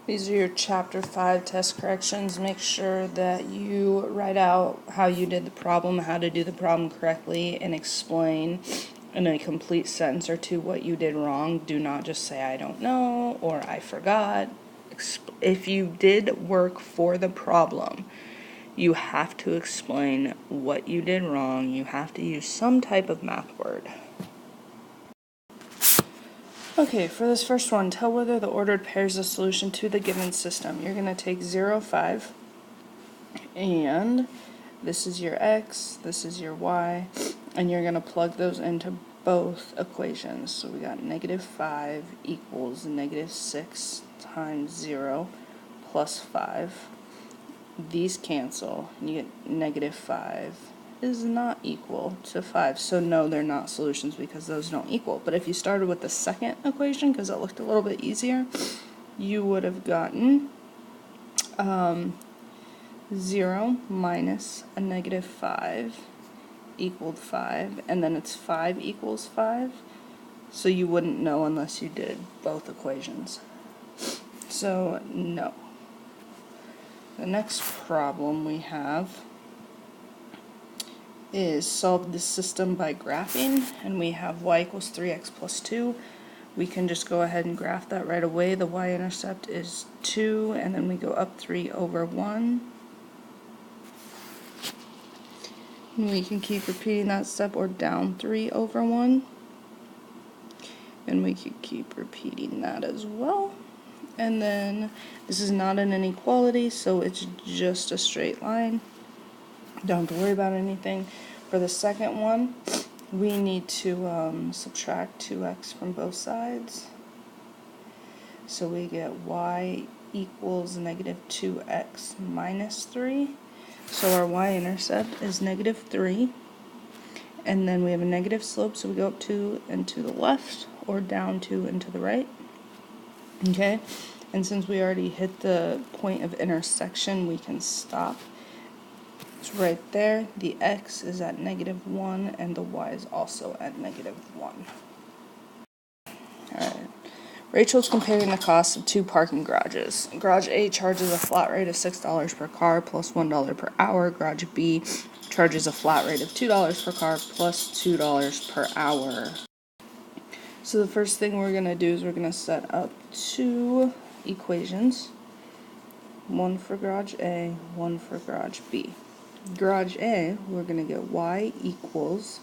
These are your Chapter 5 test corrections. Make sure that you write out how you did the problem, how to do the problem correctly, and explain in a complete sentence or two what you did wrong. Do not just say, I don't know, or I forgot. If you did work for the problem, you have to explain what you did wrong. You have to use some type of math word. Okay, for this first one, tell whether the ordered pair is a solution to the given system. You're going to take 0, 5, and this is your x, this is your y, and you're going to plug those into both equations. So we got negative 5 equals negative 6 times 0 plus 5. These cancel, and you get negative 5 is not equal to 5. So no, they're not solutions because those don't equal. But if you started with the second equation, because it looked a little bit easier, you would have gotten 0 minus a negative 5 equaled 5, and then it's 5 equals 5. So you wouldn't know unless you did both equations. So no. The next problem we have is solve this system by graphing, and we have y equals 3x plus 2. We can just go ahead and graph that right away. The y-intercept is 2, and then we go up 3 over 1. And we can keep repeating that step, or down 3 over 1. And we can keep repeating that as well. And then this is not an inequality, so it's just a straight line. Don't have to worry about anything. For the second one, we need to subtract 2x from both sides. So we get y equals negative 2x minus 3. So our y-intercept is negative 3. And then we have a negative slope, so we go up 2 and to the left, or down 2 and to the right. Okay? And since we already hit the point of intersection, we can stop. It's right there. The x is at negative 1, and the y is also at negative 1. Alright. Rachel's comparing the cost of 2 parking garages. Garage A charges a flat rate of $6 per car plus $1 per hour. Garage B charges a flat rate of $2 per car plus $2 per hour. So the first thing we're going to do is we're going to set up 2 equations. One for garage A, one for garage B. Garage A, we're going to get y equals,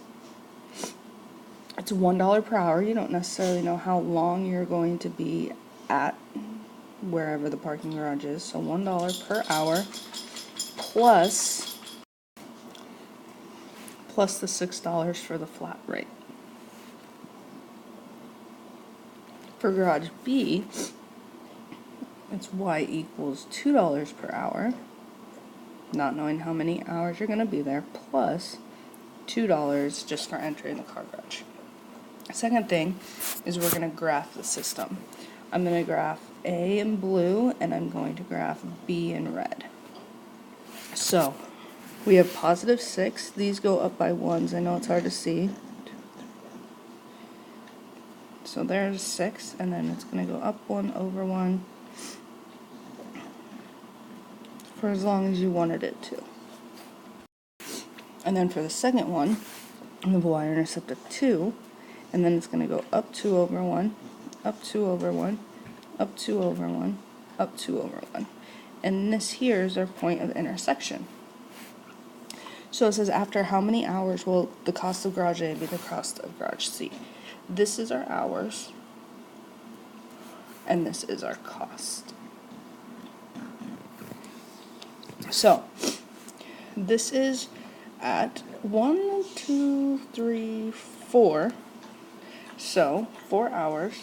it's $1 per hour. You don't necessarily know how long you're going to be at wherever the parking garage is. So $1 per hour plus the $6 for the flat rate. For garage B, it's y equals $2 per hour, not knowing how many hours you're going to be there, plus $2 just for entering the car garage. Second thing is we're going to graph the system. I'm going to graph A in blue, and I'm going to graph B in red. So we have positive 6. These go up by 1s. I know it's hard to see. So there's 6, and then it's going to go up 1 over 1 for as long as you wanted it to. And then for the second one, we have a y-intercept of 2, and then it's going to go up 2 over 1, up 2 over 1, up 2 over 1, up 2 over 1. And this here is our point of intersection. So it says, after how many hours will the cost of garage A be the cost of garage C? This is our hours, and this is our cost. So this is at 1, 2, 3, 4. So 4 hours,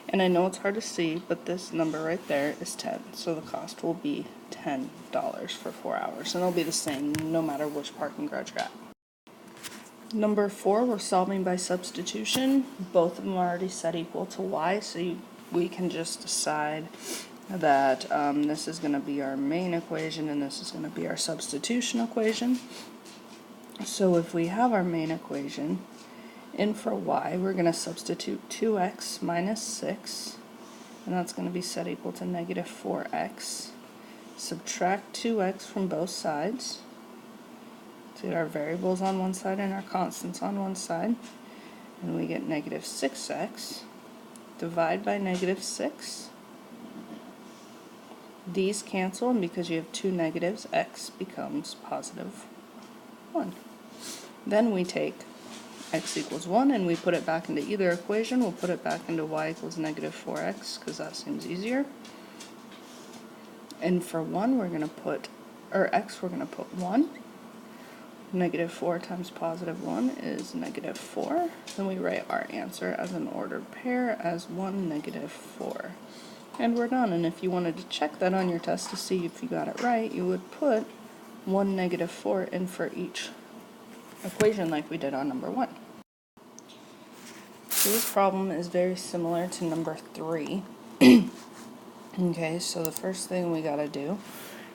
and I know it's hard to see, but this number right there is 10. So the cost will be $10 for 4 hours, and it'll be the same no matter which parking garage you're at. Number 4, we're solving by substitution. Both of them are already set equal to y, so we can just decide that this is going to be our main equation and this is going to be our substitution equation. So if we have our main equation, in for y, we're going to substitute 2x minus 6 and that's going to be set equal to negative 4x. Subtract 2x from both sides. So we get our variables on one side and our constants on one side, and we get negative 6x. Divide by negative 6. These cancel, and because you have two negatives, x becomes positive 1. Then we take x equals 1 and we put it back into either equation. We'll put it back into y equals negative 4x because that seems easier. And for 1, we're going to put, or x, we're going to put 1. Negative 4 times positive 1 is negative 4. Then we write our answer as an ordered pair as 1, negative 4. And we're done. And if you wanted to check that on your test to see if you got it right, you would put 1, negative 4 in for each equation like we did on number 1. So this problem is very similar to number 3. Okay, so the first thing we got to do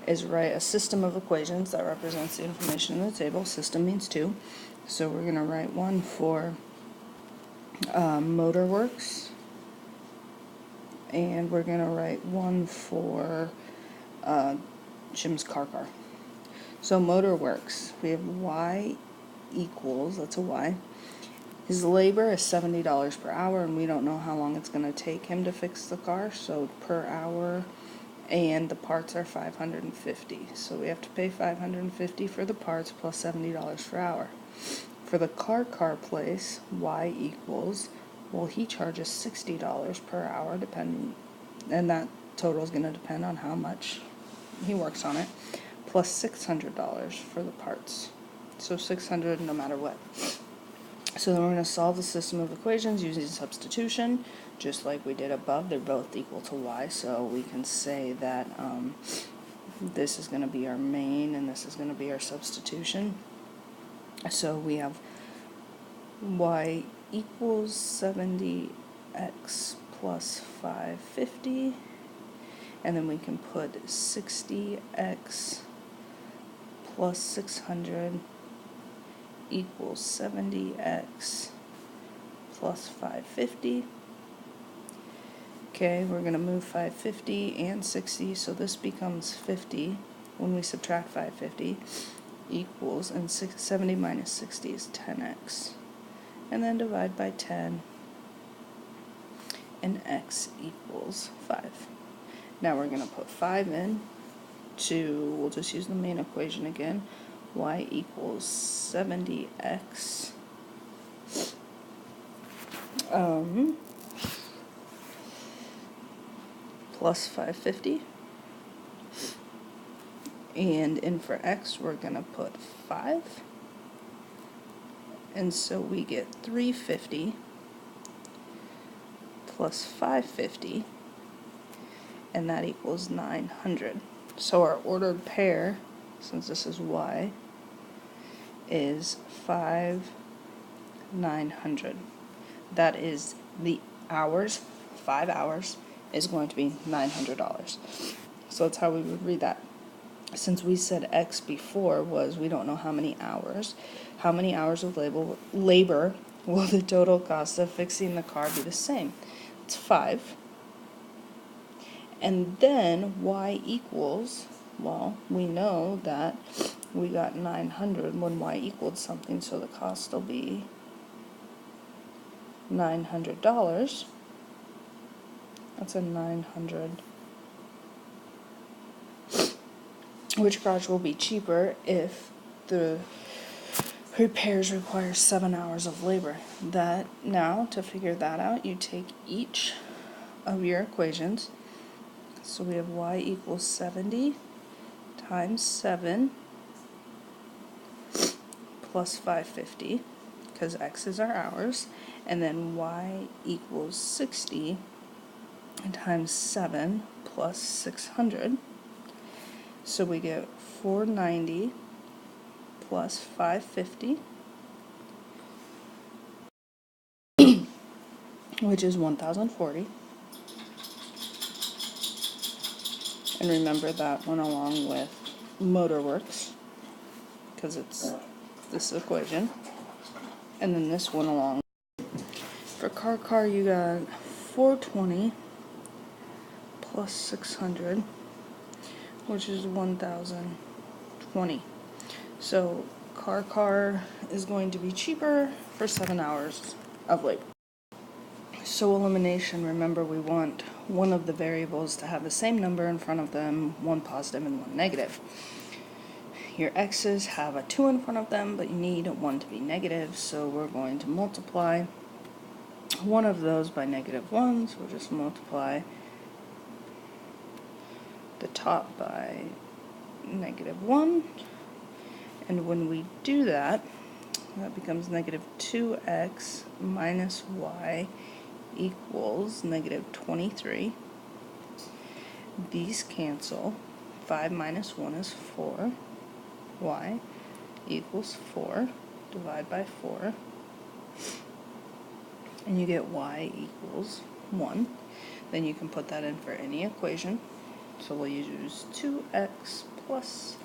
is write a system of equations that represents the information in the table. System means 2. So we're going to write one for Motorworks, and we're going to write one for Jim's car. So Motorworks, we have y equals, that's a y. His labor is $70 per hour, and we don't know how long it's going to take him to fix the car, so per hour, and the parts are $550. So we have to pay $550 for the parts plus $70 per hour. For the car place, y equals, well, he charges $60 per hour, depending, and that total is going to depend on how much he works on it, plus $600 for the parts. So $600 no matter what. So then we're going to solve the system of equations using substitution, just like we did above. They're both equal to y, so we can say that this is going to be our main and this is going to be our substitution. So we have y equals 70x plus 550, and then we can put 60x plus 600 equals 70x plus 550. Okay, we're going to move 550 and 60, so this becomes 50 when we subtract 550 equals, and 70 minus 60 is 10x. And then divide by 10, and x equals 5. Now we're going to put 5 in we'll just use the main equation again. Y equals 70x plus 550, and in for x we're going to put 5, and so we get 350 plus 550, and that equals 900. So our ordered pair, since this is y, is 5, 900. That is the hours. 5 hours is going to be $900. So that's how we would read that. Since we said x before was we don't know how many hours of labor will the total cost of fixing the car be the same? It's 5. And then y equals, well, we know that we got 900 when y equaled something, so the cost will be $900. That's a 900. Which garage will be cheaper if the repairs require 7 hours of labor. That now, to figure that out, you take each of your equations. So we have y equals 70 times 7 plus 550, because x is our hours, and then y equals 60 times 7 plus 600. So we get 490 plus 550, which is 1,040. And remember that went along with Motorworks, because it's this equation. And then this went along. For car, you got 420 plus 600, which is 1,020. So car is going to be cheaper for 7 hours of labor. So elimination, remember we want one of the variables to have the same number in front of them, one positive and one negative. Your x's have a 2 in front of them, but you need one to be negative, so we're going to multiply one of those by -1, so we'll just multiply the top by -1, and when we do that, that becomes -2x minus y equals -23. These cancel. 5 minus 1 is 4. Y equals 4. Divide by 4. And you get y equals 1. Then you can put that in for any equation. So we'll use 2x plus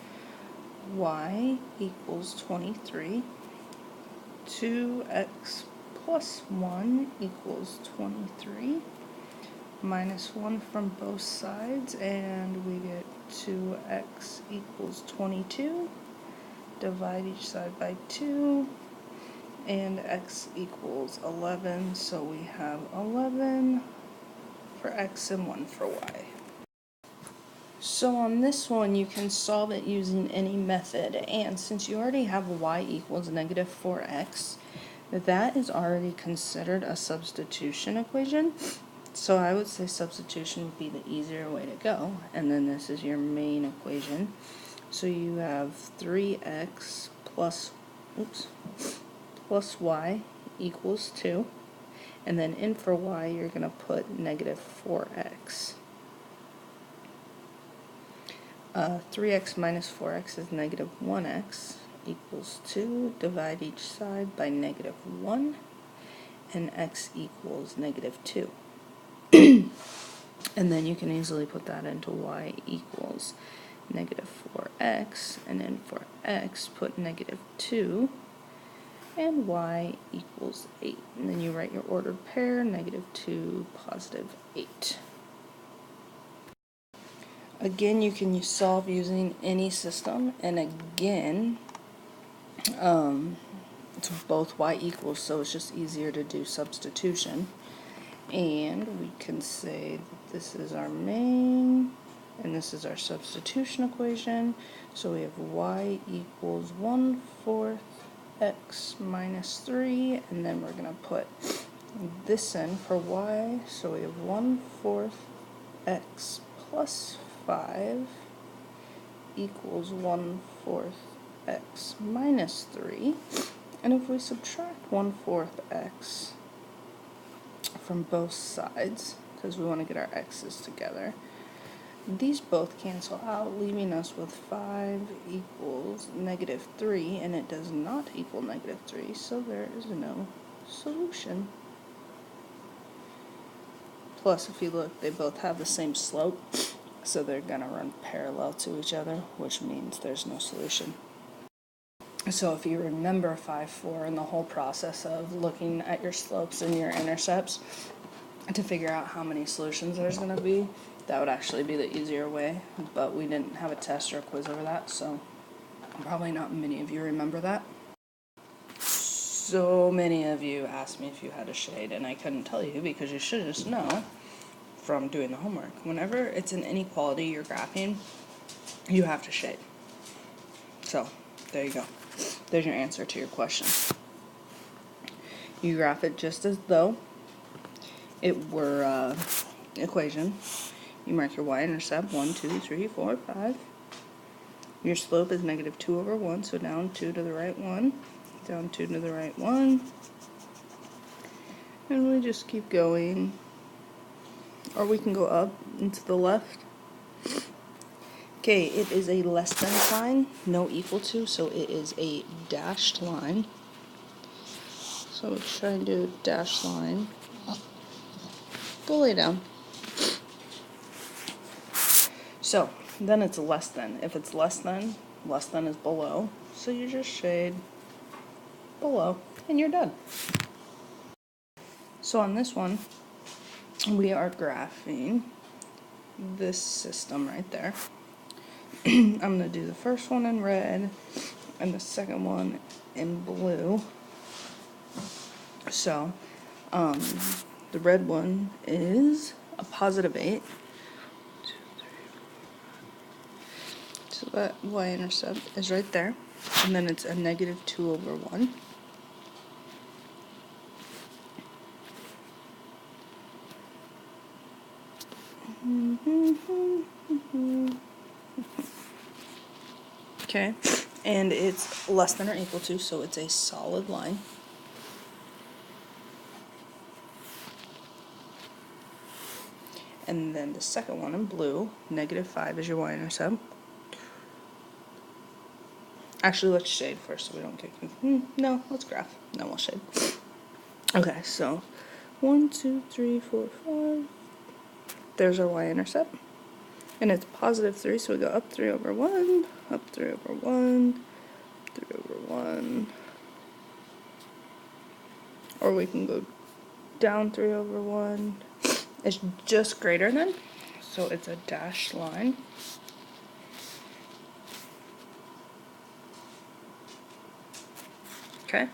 y equals 23. 2x plus 1 equals 23. Minus 1 from both sides, and we get 2x equals 22. Divide each side by 2, and x equals 11, so we have 11 for x and 1 for y. So on this one, you can solve it using any method, and since you already have y equals -4x, that is already considered a substitution equation. So I would say substitution would be the easier way to go, and then this is your main equation. So you have 3x plus y equals 2, and then in for y you're going to put -4x. 3x minus 4x is -1x equals 2. Divide each side by -1, and x equals -2. And then you can easily put that into y equals -4x, and then for x put -2, and y equals 8. And then you write your ordered pair, -2, +8. Again, you can solve using any system, and again, it's both y equals, so it's just easier to do substitution. And we can say that this is our main, and this is our substitution equation. So we have y equals 1/4 x minus 3, and then we're going to put this in for y. So we have 1/4 x plus 5 equals 1/4 x minus 3. And if we subtract 1/4 x from both sides, because we want to get our x's together, these both cancel out, leaving us with 5 equals -3, and it does not equal -3, so there is no solution. Plus, if you look, they both have the same slope, so they're going to run parallel to each other, which means there's no solution. So if you remember 5-4 and the whole process of looking at your slopes and your intercepts to figure out how many solutions there's going to be, that would actually be the easier way, but we didn't have a test or a quiz over that, so probably not many of you remember that. So many of you asked me if you had a shade, and I couldn't tell you because you should just know from doing the homework. Whenever it's an inequality you're graphing, you have to shade. So there you go. There's your answer to your question. You graph it just as though it were equation. You mark your y-intercept 1, 2, 3, 4, 5. Your slope is -2/1, so down 2 to the right 1, down 2 to the right 1, and we just keep going, or we can go up and to the left. Okay, it is a less than sign, no equal to, so it is a dashed line. So we'll try and do a dashed line. Go lay down. So then it's less than. If it's less than is below, so you just shade below, and you're done. So on this one, we are graphing this system right there. I'm going to do the first one in red and the second one in blue. So, the red one is a positive 8. So that y-intercept is right there. And then it's a negative 2 over 1. Okay, and it's less than or equal to, so it's a solid line. And then the second one in blue, negative 5 is your y-intercept. Actually, let's shade first so we don't get confused. No, let's graph, then we'll shade. Okay, so 1, 2, 3, 4, 5. There's our y-intercept. And it's positive 3, so we go up 3 over 1, up 3 over 1, 3 over 1. Or we can go down 3 over 1. It's just greater than, so it's a dashed line. Okay,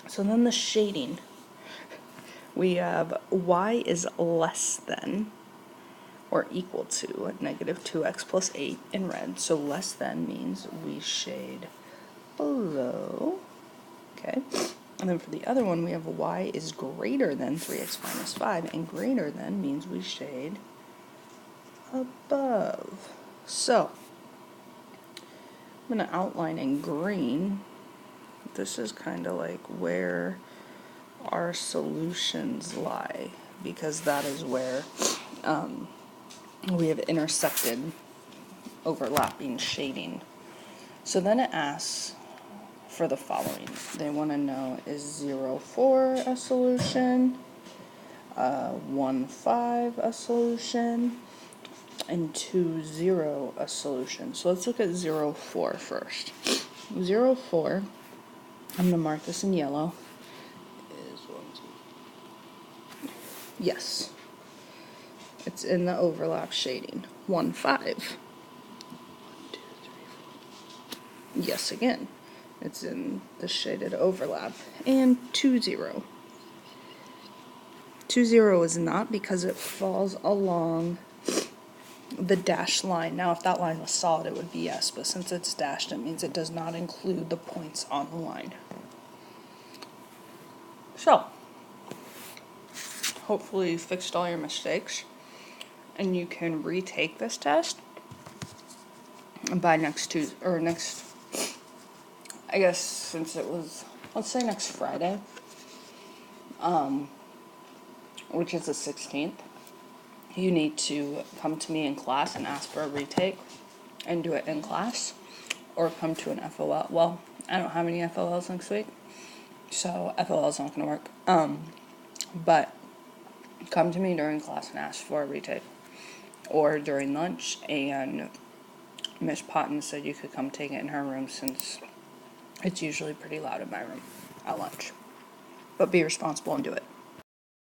so then the shading. We have y is less than or equal to negative 2x plus 8 in red. So less than means we shade below. Okay, and then for the other one, we have y is greater than 3x minus 5, and greater than means we shade above. So I'm going to outline in green. This is kind of like where our solutions lie, because that is where we have intersected overlapping shading. So then it asks for the following. They want to know, is 0, 4 a solution, 1, 5 a solution, and 2, 0 a solution. So let's look at 0, 4 first. 0, 4, I'm going to mark this in yellow, is 1, 2. Yes. It's in the overlap shading. 1, 5. 1, 2, 3, 4. Yes, again. It's in the shaded overlap. And 2, 0. 2, 0 is not, because it falls along the dashed line. Now, if that line was solid, it would be yes, but since it's dashed, it means it does not include the points on the line. So, hopefully you fixed all your mistakes, and you can retake this test by next Tuesday, or next, I guess since it was, let's say next Friday, which is the 16th. You need to come to me in class and ask for a retake and do it in class, or come to an FOL. Well, I don't have any FOLs next week, so FOL is not going to work. But come to me during class and ask for a retake, or during lunch, and Miss Potton said you could come take it in her room since it's usually pretty loud in my room at lunch. But be responsible and do it.